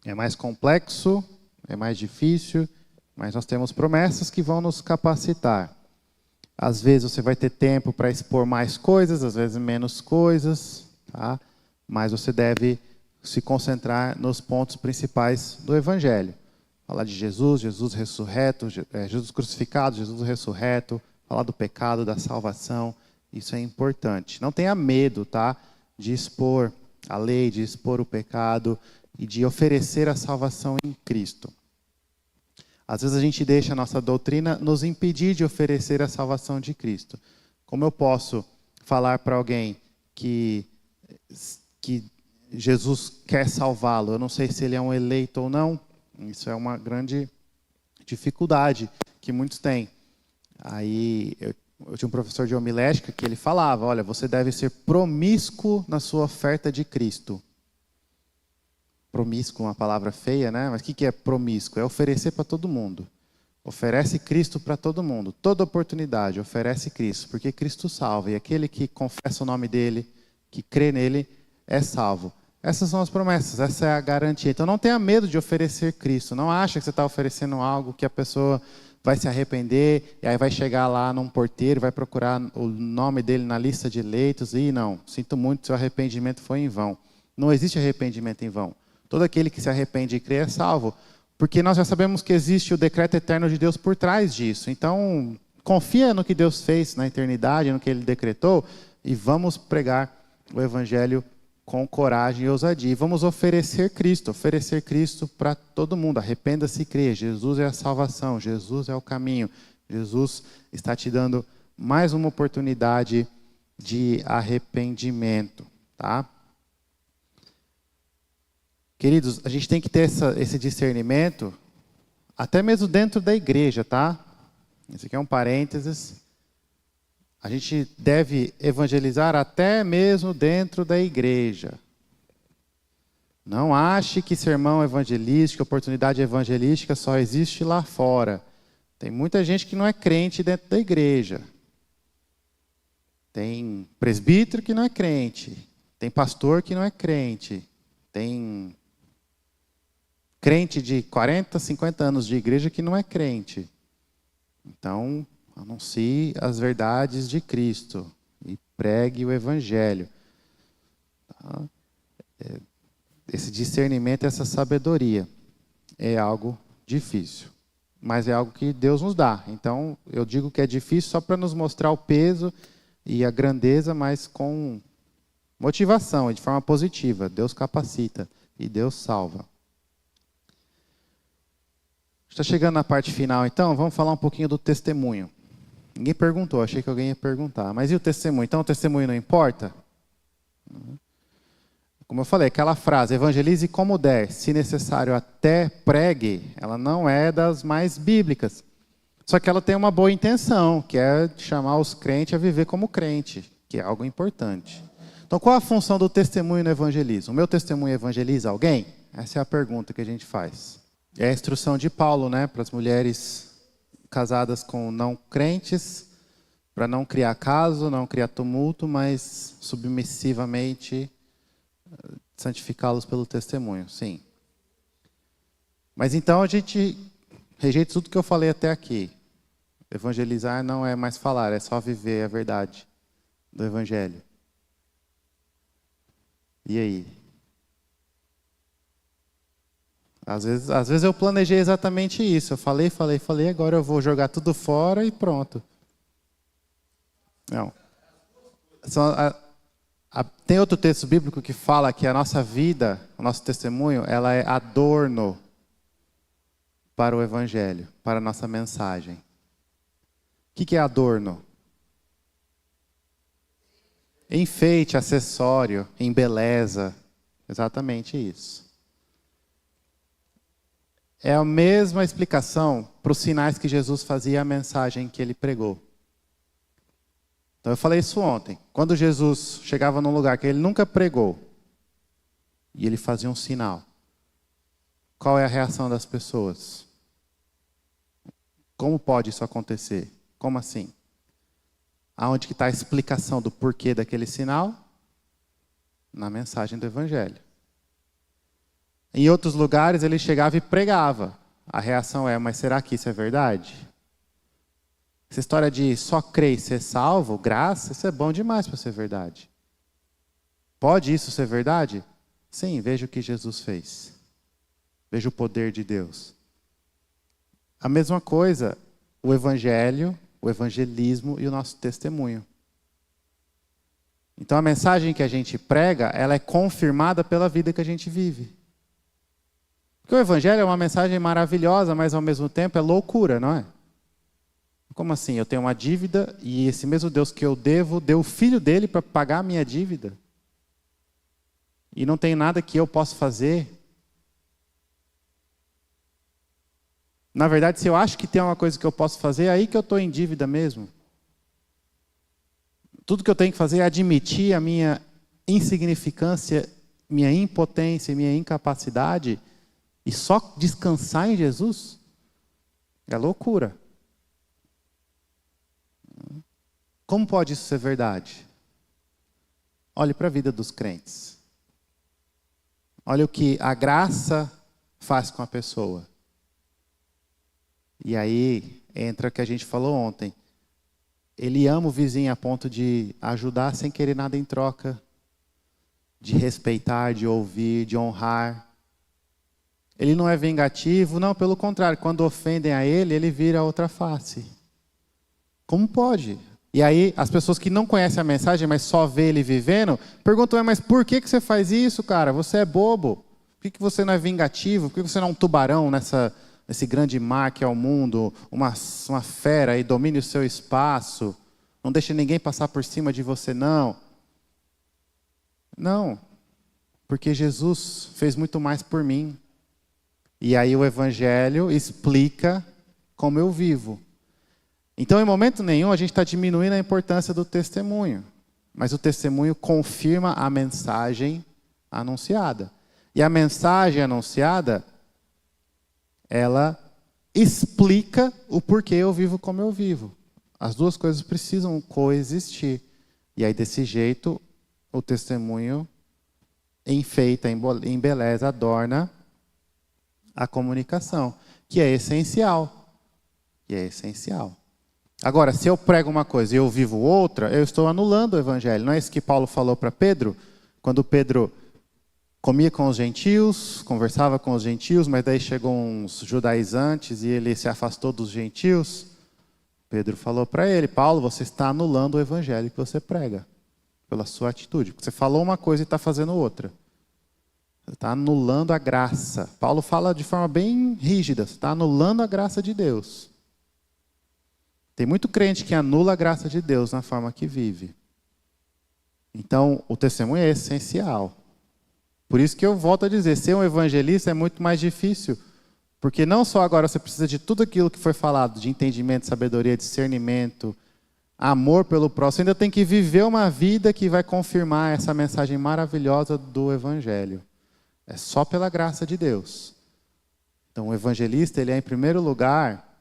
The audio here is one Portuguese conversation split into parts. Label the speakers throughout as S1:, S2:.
S1: É mais complexo, é mais difícil, mas nós temos promessas que vão nos capacitar. Às vezes você vai ter tempo para expor mais coisas, às vezes menos coisas, tá? Mas você deve se concentrar nos pontos principais do Evangelho. Falar de Jesus, Jesus ressurreto, Jesus crucificado, Jesus ressurreto, falar do pecado, da salvação, isso é importante. Não tenha medo, tá? De expor a lei, de expor o pecado e de oferecer a salvação em Cristo. Às vezes a gente deixa a nossa doutrina nos impedir de oferecer a salvação de Cristo. Como eu posso falar para alguém que Jesus quer salvá-lo? Eu não sei se ele é um eleito ou não. Isso é uma grande dificuldade que muitos têm. Aí eu tinha um professor de homilética que ele falava, olha, você deve ser promíscuo na sua oferta de Cristo. Promíscuo é uma palavra feia, né? Mas o que é promíscuo? É oferecer para todo mundo. Oferece Cristo para todo mundo. Toda oportunidade, oferece Cristo. Porque Cristo salva. E aquele que confessa o nome dele, que crê nele, é salvo. Essas são as promessas, essa é a garantia. Então não tenha medo de oferecer Cristo. Não acha que você está oferecendo algo que a pessoa vai se arrepender, e aí vai chegar lá num porteiro, vai procurar o nome dele na lista de eleitos, e não, sinto muito, seu arrependimento foi em vão. Não existe arrependimento em vão. Todo aquele que se arrepende e crê é salvo, porque nós já sabemos que existe o decreto eterno de Deus por trás disso. Então, confia no que Deus fez na eternidade, no que Ele decretou, e vamos pregar o Evangelho com coragem e ousadia. E vamos oferecer Cristo para todo mundo. Arrependa-se e crê. Jesus é a salvação, Jesus é o caminho. Jesus está te dando mais uma oportunidade de arrependimento, tá? Queridos, a gente tem que ter esse discernimento, até mesmo dentro da igreja, tá? Esse aqui é um parênteses. A gente deve evangelizar até mesmo dentro da igreja. Não ache que sermão evangelístico, oportunidade evangelística só existe lá fora. Tem muita gente que não é crente dentro da igreja. Tem presbítero que não é crente. Tem pastor que não é crente. Tem crente de 40, 50 anos de igreja que não é crente. Então, anuncie as verdades de Cristo e pregue o Evangelho. Tá? Esse discernimento, essa sabedoria é algo difícil, mas é algo que Deus nos dá. Então, eu digo que é difícil só para nos mostrar o peso e a grandeza, mas com motivação e de forma positiva. Deus capacita e Deus salva. Está chegando na parte final, então, vamos falar um pouquinho do testemunho. Ninguém perguntou, achei que alguém ia perguntar. Mas e o testemunho? Então, o testemunho não importa? Como eu falei, aquela frase, evangelize como der, se necessário até pregue, ela não é das mais bíblicas. Só que ela tem uma boa intenção, que é chamar os crentes a viver como crente, que é algo importante. Então, qual a função do testemunho no evangelismo? O meu testemunho evangeliza alguém? Essa é a pergunta que a gente faz. É a instrução de Paulo, né, para as mulheres casadas com não crentes, para não criar caso, não criar tumulto, mas submissivamente santificá-los pelo testemunho, sim. Mas então a gente rejeita tudo que eu falei até aqui. Evangelizar não é mais falar, é só viver a verdade do Evangelho. E aí? Às vezes eu planejei exatamente isso. Eu falei, agora eu vou jogar tudo fora e pronto. Não. Tem outro texto bíblico que fala que a nossa vida, o nosso testemunho, ela é adorno para o Evangelho, para a nossa mensagem. O que é adorno? Enfeite, acessório, embeleza. Exatamente isso. É a mesma explicação para os sinais que Jesus fazia e a mensagem que ele pregou. Então eu falei isso ontem. Quando Jesus chegava num lugar que ele nunca pregou, e ele fazia um sinal, qual é a reação das pessoas? Como pode isso acontecer? Como assim? Aonde que está a explicação do porquê daquele sinal? Na mensagem do Evangelho. Em outros lugares ele chegava e pregava. A reação é, mas será que isso é verdade? Essa história de só crer e ser salvo, graça, isso é bom demais para ser verdade. Pode isso ser verdade? Sim, veja o que Jesus fez. Veja o poder de Deus. A mesma coisa, o evangelho, o evangelismo e o nosso testemunho. Então a mensagem que a gente prega, ela é confirmada pela vida que a gente vive. Porque o evangelho é uma mensagem maravilhosa, mas ao mesmo tempo é loucura, não é? Como assim? Eu tenho uma dívida e esse mesmo Deus que eu devo, deu o filho dele para pagar a minha dívida. E não tem nada que eu possa fazer. Na verdade, se eu acho que tem uma coisa que eu posso fazer, é aí que eu estou em dívida mesmo. Tudo que eu tenho que fazer é admitir a minha insignificância, minha impotência, minha incapacidade e só descansar em Jesus? É loucura. Como pode isso ser verdade? Olhe para a vida dos crentes. Olha o que a graça faz com a pessoa. E aí entra o que a gente falou ontem. Ele ama o vizinho a ponto de ajudar sem querer nada em troca, de respeitar, de ouvir, de honrar. Ele não é vingativo, não, pelo contrário, quando ofendem a ele, ele vira a outra face. Como pode? E aí, as pessoas que não conhecem a mensagem, mas só vê ele vivendo, perguntam, mas por que você faz isso, cara? Você é bobo. Por que você não é vingativo? Por que você não é um tubarão nesse grande mar que é o mundo? Uma fera e domine o seu espaço? Não deixe ninguém passar por cima de você, não. Não. Porque Jesus fez muito mais por mim. E aí o Evangelho explica como eu vivo. Então, em momento nenhum, a gente está diminuindo a importância do testemunho. Mas o testemunho confirma a mensagem anunciada. E a mensagem anunciada, ela explica o porquê eu vivo como eu vivo. As duas coisas precisam coexistir. E aí, desse jeito, o testemunho enfeita, embeleza, adorna a comunicação, que é essencial. Que é essencial. Agora, se eu prego uma coisa e eu vivo outra, eu estou anulando o evangelho. Não é isso que Paulo falou para Pedro? Quando Pedro comia com os gentios, conversava com os gentios, mas daí chegou uns judaizantes e ele se afastou dos gentios. Pedro falou para ele, Paulo, você está anulando o evangelho que você prega, pela sua atitude. Você falou uma coisa e está fazendo outra. Você está anulando a graça. Paulo fala de forma bem rígida, você está anulando a graça de Deus. Tem muito crente que anula a graça de Deus na forma que vive. Então, o testemunho é essencial. Por isso que eu volto a dizer, ser um evangelista é muito mais difícil. Porque não só agora você precisa de tudo aquilo que foi falado, de entendimento, sabedoria, discernimento, amor pelo próximo, ainda tem que viver uma vida que vai confirmar essa mensagem maravilhosa do evangelho. É só pela graça de Deus. Então, o evangelista, ele é em primeiro lugar...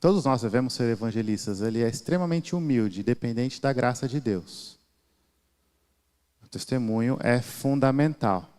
S1: Todos nós devemos ser evangelistas. Ele é extremamente humilde, dependente da graça de Deus. O testemunho é fundamental.